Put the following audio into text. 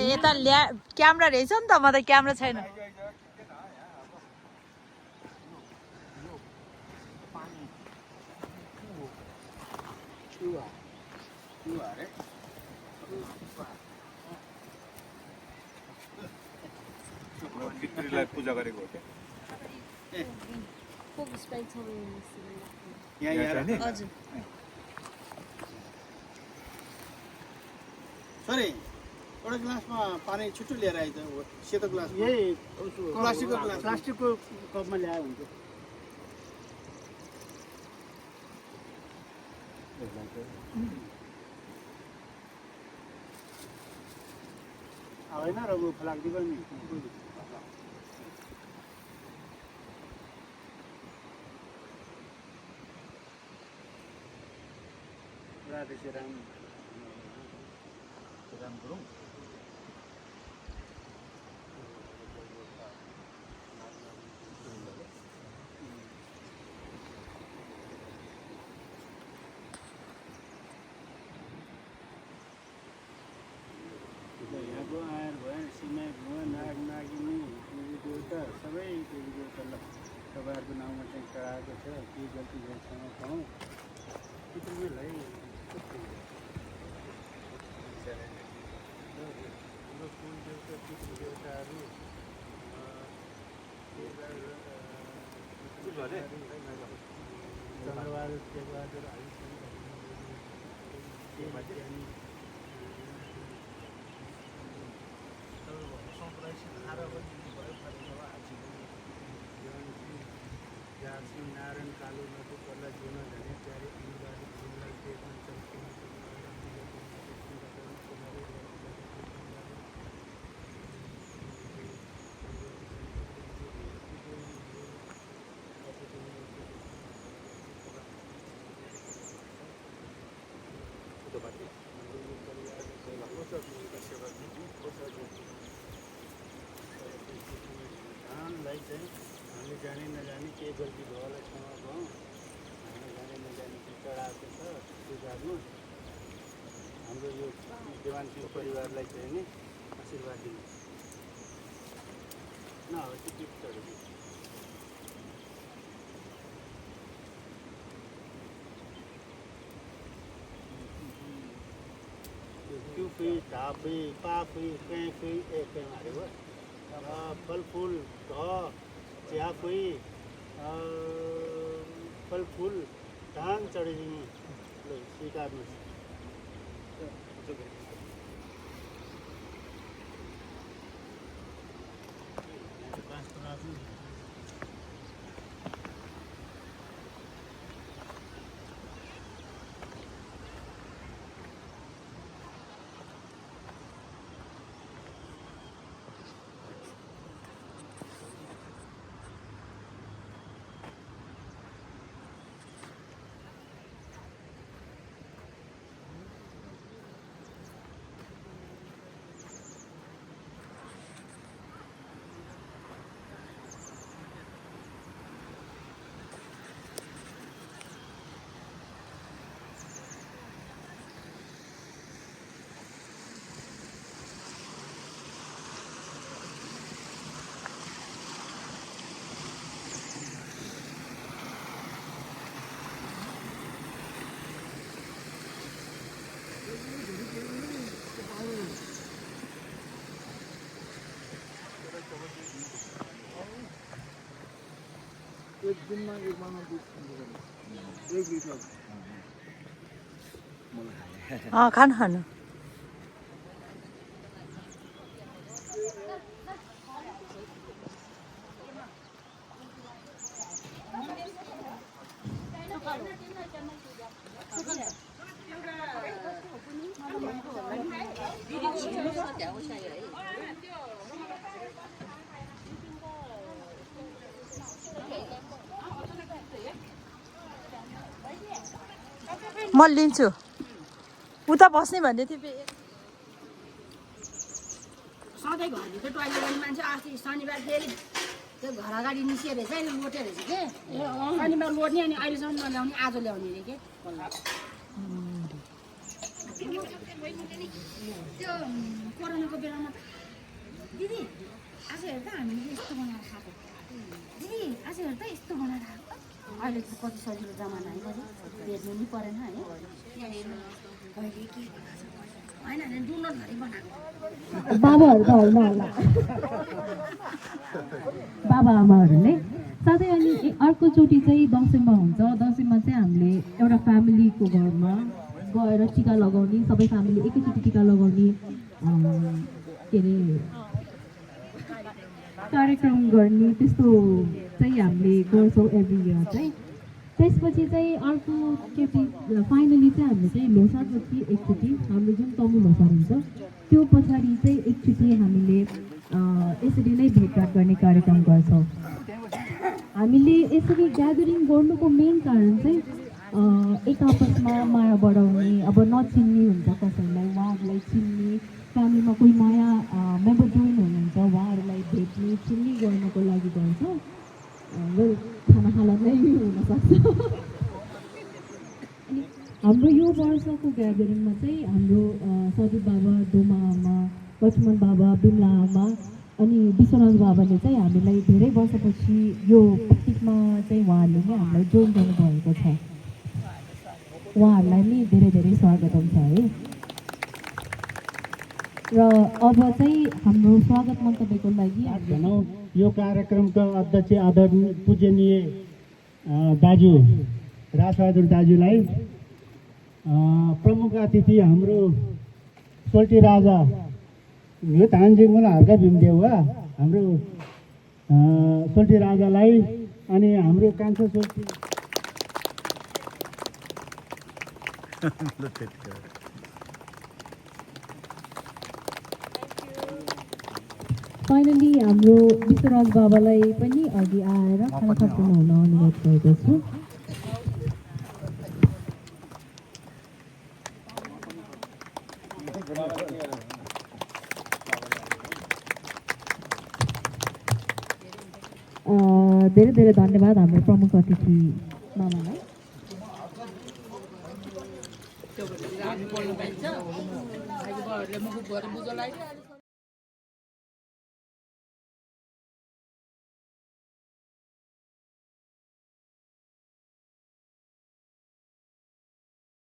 यता ल्या क्यामेरा रहेछ नि त म त क्यामेरा छैन पूजा गरेको हो हजुर सरी एउटा ग्लासमा पानी छिटो लिएर आइज सेतो ग्लास यही प्लास्टिकको ग्लास प्लास्टिकको कपमा ल्याए हुन्छ होइन र ऊ फलाक्दिको नि राधे श्रीराम राम गुरुङ यहाँको आएर भयो सिमाई भुवा नाग नागिनी देवी देउता सबै देवी देउतालाई तपाईँहरूको नाउँमा चाहिँ चढाएको छ के गल्ती भएसँग पाउँ है हाम्रो कुल देउता पितृ देउताहरू चन्द्रबहादुर टेकबहादुर नारायण कालो नदी पर्ला जीवन धने प्यारे अनुवादी जीवनलाई टेकमा चल्किन धानलाई चाहिँ हामीले जाने नजाने केही गल्ती भयो होला क्षमा पाऊँ हामीले जाने नजाने चाहिँ चढाएको छ पूजामा हाम्रो यो देवानसिंह परिवारलाई चाहिँ नि आशीर्वाद दिनु न हो त्यो गीत चढेको क्युफी ढापी पाफी कैफी एक हारेको फलफुल घ चियाफुई फलफुल धान चढिदिनु ल स्वीकार्नुहोस् एक दिनमा एक माना एक लिटर खानु खानु म लिन्छु उता बस्ने भन्दै थिएँ अर्कै घरभित्र टोइलेट गर्ने मान्छे अस्ति शनिबार फेरि त्यो घर अगाडि निस्किएर रहेछ अहिले लोटे रहेछ के शनिबार लोट्ने अनि अहिलेसम्म नल्याउने आज ल्याउने अरे के त्यो कोरोनाको बेलामा दिदी आज हेर्दा हामीले यस्तो बनाएर खाएको दिदी आज हेर्दा यस्तो बनाएर खाएको अहिले त कति सजिलो जमाना है भेट्नु नि परेन है कहिले के होइन डुनर घरि बनाएको बाबाहरू त होइन होला बाबा आमाहरूले साथै अनि अर्कोचोटि चाहिँ दसैँमा हुन्छ दसैँमा चाहिँ हामीले एउटा फ्यामिलीको घरमा गएर टिका लगाउने सबै फ्यामिली एकैचोटि टिका लगाउने के अरे कार्यक्रम गर्ने त्यस्तो चाहिँ हामीले गर्छौँ एभ्री इयर चाहिँ त्यसपछि चाहिँ अर्कोचोटि फाइनली चाहिँ हामीले चाहिँ लोसारपछि एकचोटि हाम्रो जुन तमु लोसार हुन्छ त्यो पछाडि चाहिँ एकचोटि हामीले यसरी नै भेटघाट गर्ने कार्यक्रम गर्छौँ हामीले यसरी ग्यादरिङ गर्नुको मेन कारण चाहिँ एक आपसमा माया बढाउने अब नचिन्ने हुन्छ कसैलाई उहाँहरूलाई चिन्ने फ्यामिलीमा कोही नयाँ मेम्बर जोइन हुनुहुन्छ उहाँहरूलाई भेट्ने चिन्ने गर्नुको लागि गर्छौँ खाना खाना नै हुनसक्छ अनि हाम्रो यो वर्षको ग्यादरिङमा चाहिँ हाम्रो सदीप बाबा डोमा आमा लक्ष्मण बाबा बिमला आमा अनि विश्वनाथ बाबाले चाहिँ हामीलाई धेरै वर्षपछि यो पिकनिकमा चाहिँ उहाँहरूले नै हामीलाई जोइन गर्नुभएको छ उहाँहरूलाई नि धेरै धेरै स्वागतम छ है र अब चाहिँ हाम्रो स्वागत मन्तव्यको लागि भनौँ यो कार्यक्रमका अध्यक्ष आदरणीय पूजनीय दाजु राजबहादुर दाजुलाई प्रमुख अतिथि हाम्रो सोल्टी राजा यो धानजिङमा हल्का भीमदेव हो हाम्रो सोल्टी राजालाई अनि हाम्रो कान्छो सोल्टी फाइनली हाम्रो विश्वराज बाबालाई पनि अघि आएर खाना खर्चाउनु हुन अनुरोध गरेको छु धेरै धेरै धन्यवाद हाम्रो प्रमुख अतिथि मामालाई त्यो